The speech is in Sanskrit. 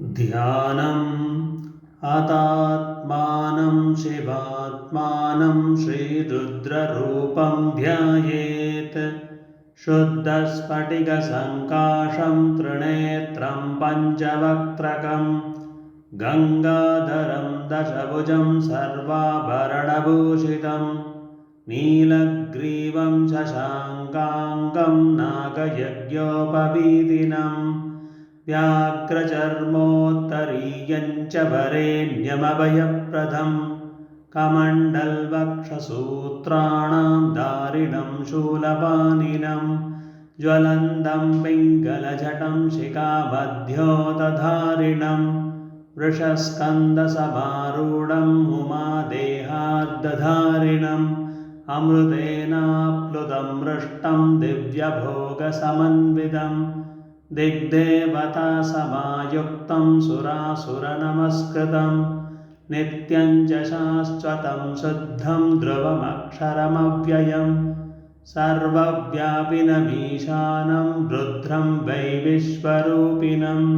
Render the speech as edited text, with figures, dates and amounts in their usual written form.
ध्यानम् आत्मानं शिवात्मानं श्रीरुद्ररूपं ध्यायेत्। शुद्धस्फटिकसङ्काशं त्रिनेत्रं पञ्चवक्त्रकं गङ्गाधरं दशभुजं सर्वाभरणभूषितं नीलग्रीवं शशाङ्काङ्गं नागयज्ञोपवीतिनम् व्याघ्रचर्मोत्तरीयञ्च वरेण्यमभयप्रदं कमण्डलवक्षसूत्राणां धारिणं शूलपाणिनं ज्वलन्तं पिङ्गलजटं शिखामध्योतधारिणं वृषस्कन्दसमारूढम् उमादेहार्धधारिणम् अमृतेनाप्लुतं मृष्टं दिव्यभोगसमन्वितम् दिग्देवतासमायुक्तं सुरासुरनमस्कृतं नित्यं च शाश्वतं शुद्धं ध्रुवमक्षरमव्ययं सर्वव्यापिनमीशानं रुद्रं वै विश्वरूपिणम्।